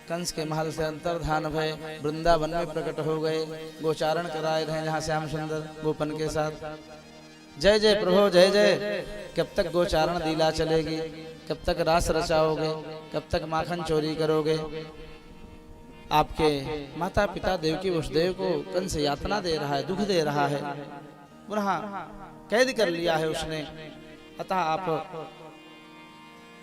कंस के महल से अंतर्धान भय वृंदावन में प्रकट हो गए। गोचारण कराए रहे जहाँ श्याम सुंदर गोपन के साथ। जय जय प्रभु जय जय। कब तक गोचारण लीला चलेगी, कब तक रास रचाओगे, कब तक माखन चोरी करोगे। आपके माता पिता देवकी वसुदेव को कंस यातना दे रहा है, दुख दे रहा है, पुनः कैद कर लिया है उसने। अतः आप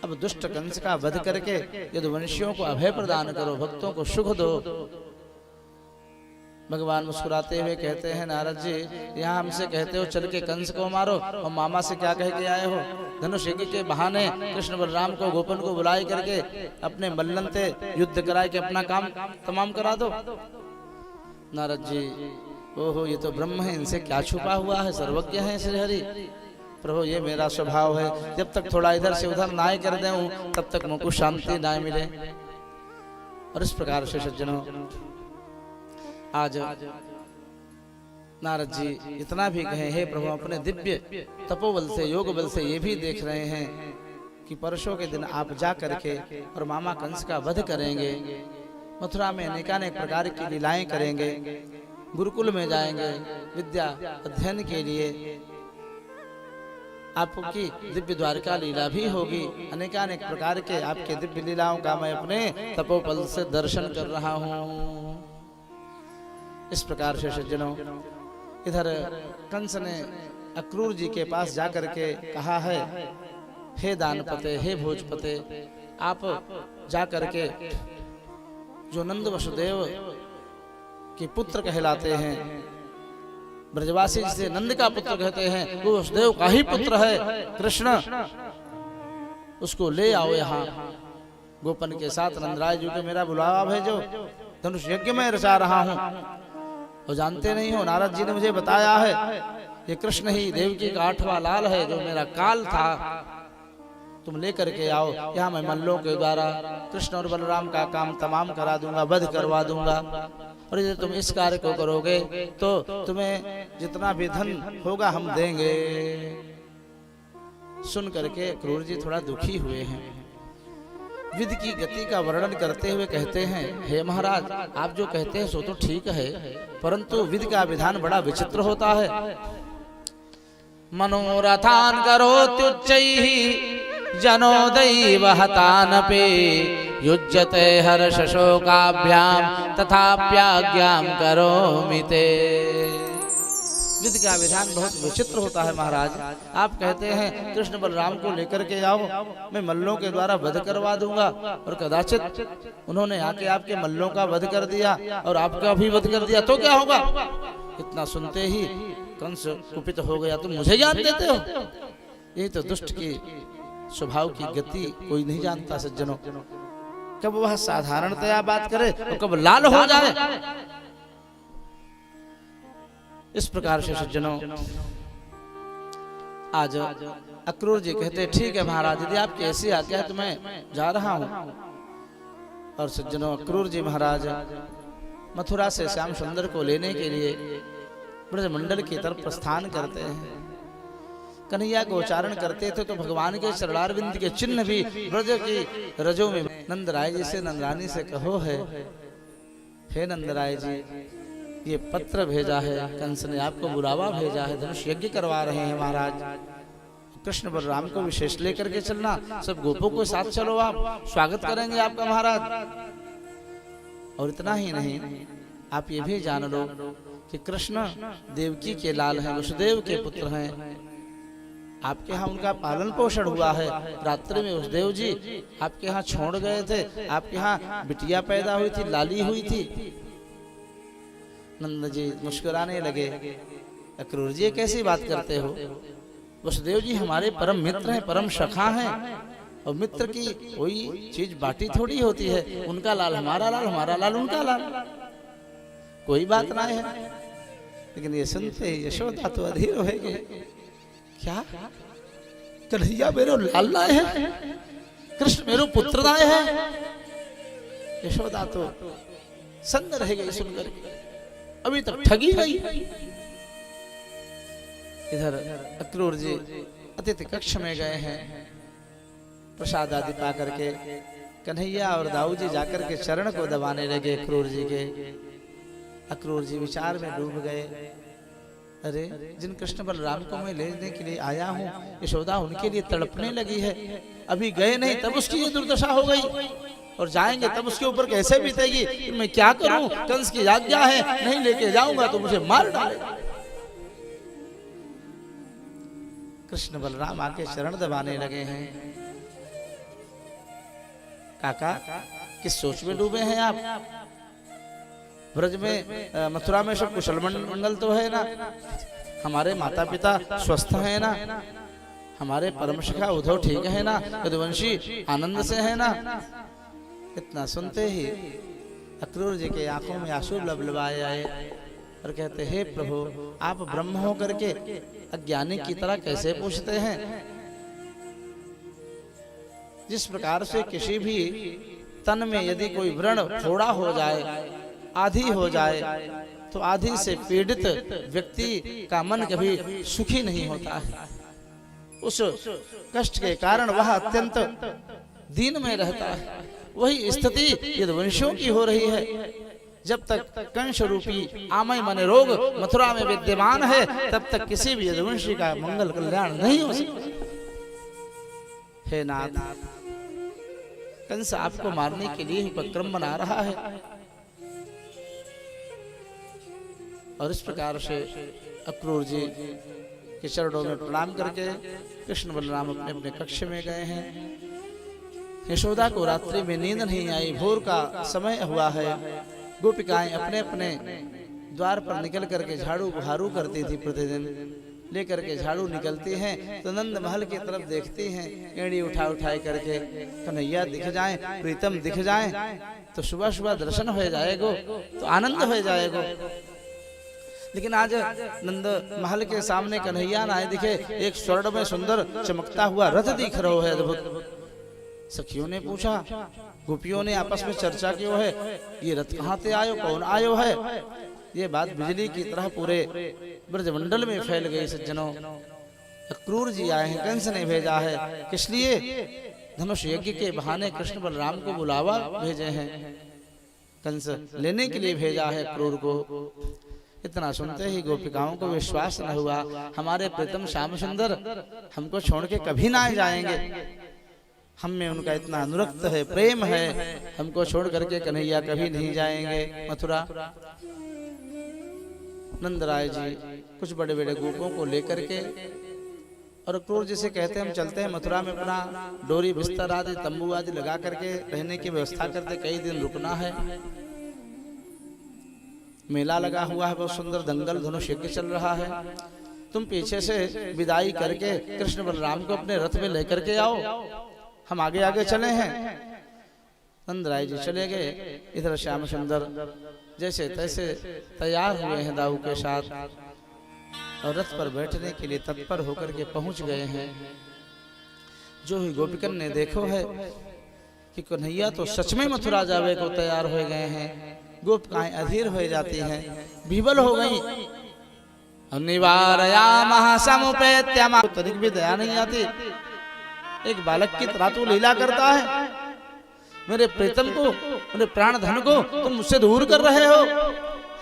अब दुष्ट कंस का वध करके यदुवंशियों को अभय प्रदान करो, भक्तों को सुख दो। भगवान मुस्कुराते हुए कहते हैं, नारद जी यहाँ हमसे कहते हो चल के कंस को मारो, और मामा से क्या कह के आए हो? धनुष यज्ञ के बहाने कृष्ण बलराम को गोपन को बुलाए करके अपने मल्लनते युद्ध कराए के अपना काम तमाम करा दो। नारद जी ओहो ये तो ब्रह्म है, इनसे क्या छुपा हुआ है, सर्वज्ञ है श्री हरि। प्रभु ये मेरा स्वभाव है, जब तक थोड़ा इधर से उधर नाय कर दूं तब तक मुझको शांति ना मिले। और इस प्रकार से सज्जनों आज नारद जी इतना भी कहे, हे प्रभु अपने दिव्य तपोबल से योग बल से ये भी देख रहे हैं कि परसों के दिन आप जा करके और मामा कंस का वध करेंगे, मथुरा में अनेकानेक प्रकार की लीलाएं करेंगे, गुरुकुल में जाएंगे विद्या अध्ययन के लिए, आपकी दिव्य द्वारका लीला भी होगी, अनेकानेक प्रकार के आपके दिव्य लीलाओं का मैं अपने तपोबल से दर्शन कर रहा हूँ। इस प्रकार से सज्जनों इधर कंस ने अक्रूर जी के पास जाकर के कहा है, हे दानपते हे भोजपते आप जाकर के जो नंद वसुदेव के पुत्र कहलाते हैं, ब्रजवासी जिसे नंद का पुत्र कहते हैं, वो वसुदेव का ही पुत्र है कृष्ण, उसको ले आओ यहाँ गोपन के साथ। नंदराय जी को मेरा बुलावा भेजो, धनुष यज्ञ में रचा रहा हूँ। और जानते नहीं हो नारद जी ने मुझे बताया है ये कृष्ण ही देवकी का 8वां लाल है जो मेरा काल था, तुम लेकर के आओ यहाँ मैं मल्लों के द्वारा कृष्ण और बलराम का काम तमाम करा दूंगा, वध करवा दूंगा। और यदि तुम इस कार्य को करोगे तो तुम्हें जितना भी धन होगा हम देंगे। सुन करके अक्रूर जी थोड़ा दुखी हुए हैं। विधि की गति का वर्णन करते हुए कहते हैं, हे महाराज आप जो कहते हैं सो तो ठीक है, परंतु विधि का विधान बड़ा विचित्र होता है। मनोरथान करोत्युच्चैः जनो दैवहतानपि युज्यते हर्ष शोकाभ्याम तथाप्याज्ञां करोमि ते। विधि का विधान बहुत विचित्र होता है महाराज। आप कहते हैं कृष्ण बलराम को लेकर के आओ, मैं मल्लों के द्वारा वध करवा दूंगा, और कदाचित उन्होंने आके आपके मल्लों का वध कर दिया और आपका भी वध कर दिया तो क्या होगा? इतना सुनते ही कंस कुपित हो गया, तुम मुझे ज्ञान देते हो? ये तो दुष्ट की स्वभाव की गति कोई नहीं जानता सज्जनों। कब वह साधारणतया बात करे और कब लाल हो जाए। इस प्रकार से सज्जनों आज अक्रूर जी कहते ठीक है महाराज, यदि आपकी ऐसी आज्ञा है तो मैं जा रहा हूं। और सज्जनों अक्रूर जी महाराज मथुरा से श्याम सुंदर को लेने के लिए ब्रजमंडल की तरफ प्रस्थान करते हैं। कन्हैया को उच्चारण करते थे तो भगवान के चरणारविंद के चिन्ह भी ब्रज की रजों में। नंदराय जी से नंदरानी से कहो है, हे नंदराय जी ये पत्र भेजा है, कंस ने आपको बुलावा भेजा है, धनुष यज्ञ करवा रहे हैं महाराज। कृष्ण बलराम को विशेष लेकर के चलना, सब गोपों को साथ चलो, आप स्वागत करेंगे आपका महाराज। और इतना ही नहीं, आप ये भी जान लो कि कृष्ण देवकी के लाल हैं, वसुदेव के पुत्र हैं। आपके यहाँ उनका पालन पोषण हुआ है। रात्रि में वसुदेव जी आपके यहाँ छोड़ गए थे, आपके यहाँ बिटिया पैदा हुई थी, लाली हुई थी। नंद जी मुस्कुराने लगे, अक्रूर जी कैसी बात करते हो? वसुदेव जी हमारे परम मित्र हैं, परम सखा हैं, और मित्र की कोई चीज बाटी थोड़ी होती है। उनका लाल हमारा लाल, हमारा लाल उनका लाल, कोई बात ना है। लेकिन ये सुनते ही यशोदा तो अधीर हो गए। क्या कन्हैया मेरो लाल लाए हैं, कृष्ण मेरो पुत्र लाए हैं? यशोदा तो सन्न रह गई सुनकर, अभी तक ठगी गई। इधर अक्रूर जी अतिथि कक्ष में गए हैं, प्रसाद आदि पा करके कन्हैया और दाऊ जी जाकर के चरण को दबाने लगे अक्रूर जी के। अक्रूर जी विचार में डूब गए। अरे जिन कृष्ण बलराम को मैं लेने के लिए आया हूँ, यशोदा उनके लिए तड़पने लगी है, अभी गए नहीं तब उसकी ये दुर्दशा हो गई, और जाएंगे तब उसके ऊपर कैसे बीतेगी। मैं क्या करूं, कंस की आज्ञा है, नहीं लेके जाऊंगा तो मुझे मार डालेगा। कृष्ण बलराम आके चरण दबाने लगे हैं। काका किस सोच में डूबे हैं आप? ब्रज में मथुरा में सब कुशल मंगल तो है ना, हमारे माता पिता स्वस्थ हैं ना, हमारे परम सखा उद्धव ठीक है ना, यदुवंशी आनंद से है ना। इतना सुनते ही अक्रूर जी के आंखों में आंसू लबलबाए आए और कहते, हे प्रभु, आप ब्रह्म हो करके अज्ञानी की तरह कैसे पूछते हैं? जिस प्रकार से किसी भी तन में यदि कोई व्रण फोड़ा हो जाए, आधी हो जाए, तो आधी से पीड़ित व्यक्ति का मन कभी सुखी नहीं होता है। उस कष्ट के कारण वह अत्यंत दीन में रहता है। वही स्थिति यदुवंशियों की हो रही है। जब तक कंस रूपी आमय मन रोग मथुरा में विद्यमान है, तब तक किसी भी यदुवंशी का मंगल कल्याण नहीं हो सकता। हे नाथ, कंस आपको मारने के लिए उपक्रम बना रहा है। और इस प्रकार से अक्रूर जी के चरणों में प्रणाम करके कृष्ण बलराम अपने अपने कक्ष में गए हैं। यशोदा को रात्रि में नींद नहीं आई, भोर का समय हुआ है। गोपिकाएं अपने अपने द्वार पर निकल करके झाड़ू बहारू करती थी, प्रतिदिन लेकर के झाड़ू निकलती हैं तो नंद महल की तरफ देखती हैं, एड़ी उठा उठाए करके कन्हैया दिख जाएं, प्रीतम दिख जाएं तो सुबह सुबह दर्शन हो जाएगो, तो आनंद हो जाएगो। लेकिन आज नंद महल के सामने कन्हैया ना दिखे, एक स्वर्ण में सुंदर चमकता हुआ रथ दिख रहा है, अद्भुत। सखियों ने पूछा, गोपियों ने आपस में चर्चा क्यों है, ये रथ कहाँ से आयो, कौन आयो है? ये बात बिजली की तरह पूरे ब्रजमंडल में फैल गई। सज्जनों, अक्रूर जी आए हैं, कंस ने भेजा है। किस लिए? धनुष यज्ञ के बहाने कृष्ण बलराम को बुलावा भेजे हैं, कंस लेने के लिए भेजा है अक्रूर को। इतना सुनते ही गोपिकाओं को विश्वास न हुआ, हमारे प्रीतम श्याम सुंदर हमको छोड़ के कभी ना जाएंगे, हम में उनका इतना अनुरक्त है, प्रेम है, हमको छोड़ करके कन्हैया कभी नहीं जाएंगे मथुरा। नंदराय जी कुछ बड़े बड़े गोपों को लेकर के और अक्रूर जी से कहते हैं, हम चलते हैं मथुरा में, अपना डोरी बिस्तर आदि तंबू आदि लगा करके रहने की व्यवस्था करते, कई दिन रुकना है। मेला लगा हुआ है, बहुत सुंदर दंगल धनुष यज्ञ चल रहा है, तुम पीछे से विदाई करके कृष्ण बलराम को अपने रथ में लेकर के आओ, हम आगे आगे चले हैं। नंदराय जी चले गए। इधर श्याम सुंदर जैसे तैसे तैयार हुए हैं दाऊ के साथ, और रथ पर बैठने के लिए तत्पर होकर के पहुंच गए हैं। जो ही गोपिकन ने देखो है कि कन्हैया तो सच में मथुरा जावे को तैयार हो गए हैं। गोपिकाएं अधीर हो जाती हैं, विवल हो गई। निवारयामः समुपेत्यम, तनिक भी दया नहीं आती। एक बालक की तरह तू लीला करता है, मेरे प्रीतम को, मेरे प्राण धन को तुम मुझसे दूर कर रहे हो।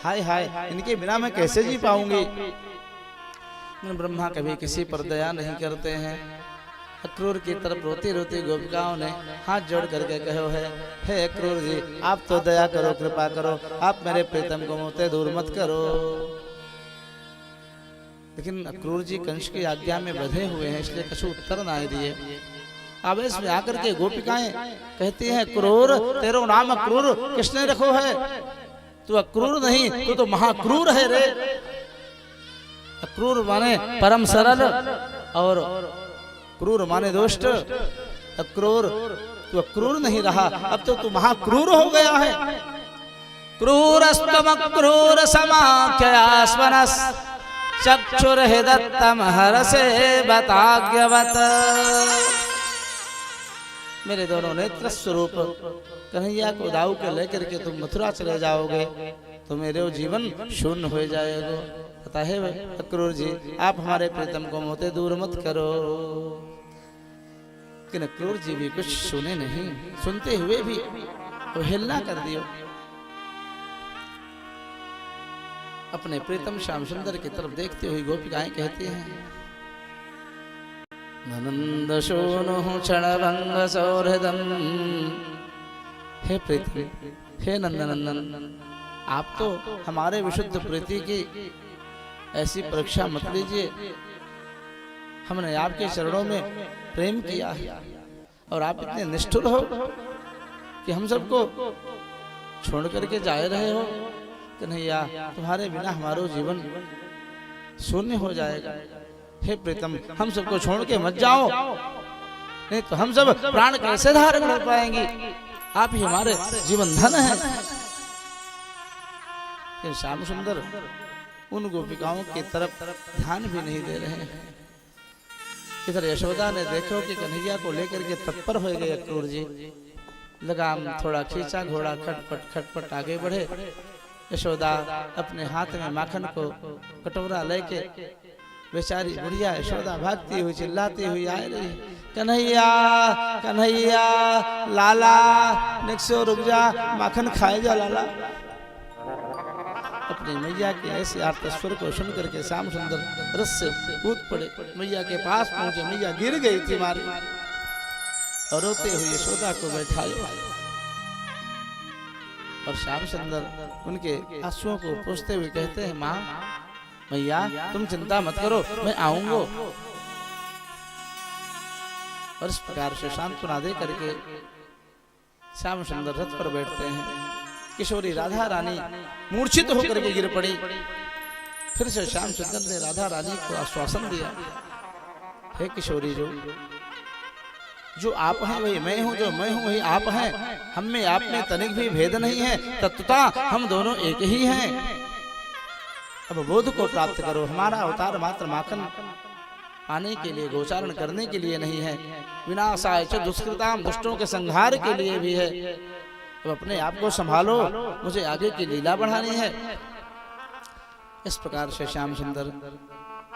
हाय हाय, इनके बिना मैं कैसे जी पाऊंगी। ब्रह्मा कभी किसी पर दया नहीं करते हैं। अक्रूर की तरफ रोती रोती गोपिकाओं ने हाथ जोड़ करके कहो है, हे अक्रूर जी, आप तो दया करो, कृपा करो, आप मेरे प्रीतम को मुझसे दूर मत करो। लेकिन अक्रूर जी कंस की आज्ञा में बंधे हुए हैं, इसलिए कुछ उत्तर ना दिए। आवेश में आकर के गोपिकाएं कहती हैं, क्रूर, तेरा नाम अक्रूर किसने रखो है? तू अक्रूर नहीं, तू तो महाक्रूर है रे। अक्रूर माने परम सरल और क्रूर माने दुष्ट। अक्रूर, तू अक्रूर नहीं रहा, अब तो तू महाक्रूर हो गया है। क्रूरस्तम क्रूर समाख्यास्मनस चक्षुर्हिदत्तम हरसे बताज्ञवत। मेरे दोनों नेत्र स्वरूप कन्हैया को दाऊ के लेकर के तुम मथुरा चले जाओगे तो मेरे जीवन शून्य हो जाएगा। पता है अक्रूर जी, आप हमारे प्रीतम को मोते दूर मत करो। लेकिन क्रूर जी भी कुछ सुने नहीं, सुनते हुए भी अवहेलना कर दियो। अपने प्रीतम श्याम सुंदर की तरफ देखते हुए गोपिकाएं कहती हैं, ननंद सोनु क्षणभंग सौहृदम। हे प्रीतम, हे नंदनंदन, आप तो हमारे विशुद्ध प्रीति की ऐसी परीक्षा मत लीजिए। हमने आपके चरणों में प्रेम किया है और आप इतने निष्ठुर हो कि हम सबको छोड़ करके जा रहे हो। कन्हैया, तुम्हारे बिना हमारा जीवन शून्य हो जाएगा। हे प्रीतम, हम सबको छोड़ के मत जाओ, नहीं तो हम सब प्राण कैसे धारण कर पाएंगे। आप ही हमारे जीवन धन है। श्याम सुंदर उन गोपिकाओं की तरफ ध्यान भी नहीं दे रहे हैं। इधर यशोदा ने देखो कि कन्हैया को लेकर के तत्पर हो गए क्रूर जी। लगाम थोड़ा खींचा, घोड़ा खटपट खटपट आगे बढ़े। यशोदा अपने हाथ में माखन को कटोरा लेके बेचारी बुढ़िया यशोदा भागती हुई चिल्लाती हुई आ रही, कन्हैया कन्हैया लाला, निकसो रुक जा, माखन खाए जा लाला। अपनी मैया के ऐसे आर्त स्वर को सुन करके श्याम सुंदर रस से कूद पड़े। मैया के पास पहुंचे, मैया गिर गई थी मारी और रोते हुए यशोदा को बैठाया और श्याम सुंदर उनके आंसुओं को पोंछते हुए कहते हैं, माँ मैया तुम चिंता मत करो, मैं आऊंगा। और इस प्रकार से सांत्वना दे करके श्याम सुंदर रथ पर बैठते हैं। किशोरी राधा रानी मूर्छित होकर के गिर पड़ी। फिर से श्याम सुंदर ने राधा रानी को आश्वासन दिया, हे किशोरी, जो आप हैं वही मैं हूं, जो मैं हूं वही आप हैं। हम में आप में तनिक भी भेद नहीं है, तत्वता हम दोनों एक ही हैं। अब बोध को प्राप्त करो। हमारा अवतार मात्र माखन पाने के लिए, गोचारण करने के लिए नहीं है, विनाशाय च दुष्कृताम, दुष्टों के संहार के लिए भी है। अब अपने आप को संभालो, मुझे आगे की लीला बढ़ानी है। इस प्रकार से श्याम सुंदर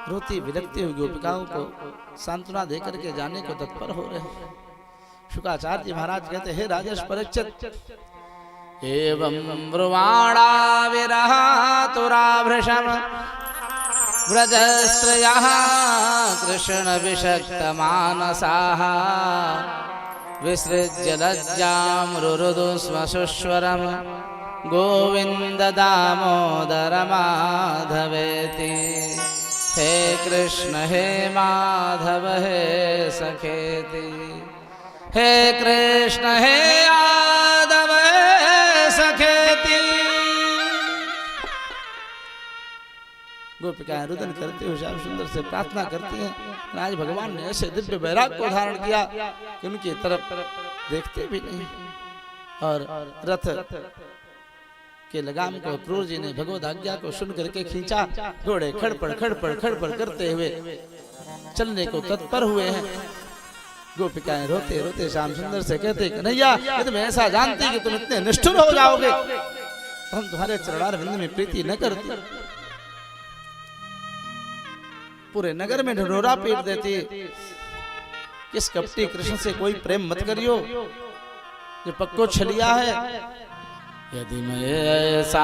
रोती विलकती हुई गोपिकाओं को सांत्वना देकर के जाने को तत्पर हो रहे हैं। शुकाचार्य महाराज कहते, हे राजेश परीक्षित, एवं ब्रुवाणा विरहातुराभृशम व्रजस्त्रयः कृष्ण विषक्त मानसाः विसृज्य लज्जां रुरुदु स्म सुश्वरं गोविंद दामोदर माधवेति। हे कृष्ण हे माधव हे सखेति, हे कृष्ण हे यादव हे सखेति। गोपिकाएं रुदन करते हुए श्याम सुंदर से प्रार्थना करती हैं। आज भगवान ने ऐसे दिव्य वैराग को धारण किया कि उनकी तरफ देखते भी नहीं। और रथ के लगाम को क्रूर जी ने भगवद आज्ञा को सुन करके खींचा। घोड़े खड़पड़ खड़पड़ खड़पड़ करते हुए चलने को तत्पर हुए हैं। गोपिकाएं रोते रोते श्याम सुंदर से कहते, कन्हैया यदि मैं ऐसा जानती कि तुम इतने निष्ठुर हो जाओगे तो हम तुम्हारे चरणार विंद में प्रीति न करती, पूरे नगर में ढिढोरा पीट देती। किस कपटी कृष्ण से कोई प्रेम मत करियो, ये पक्को छलिया है। यदि मैं ऐसा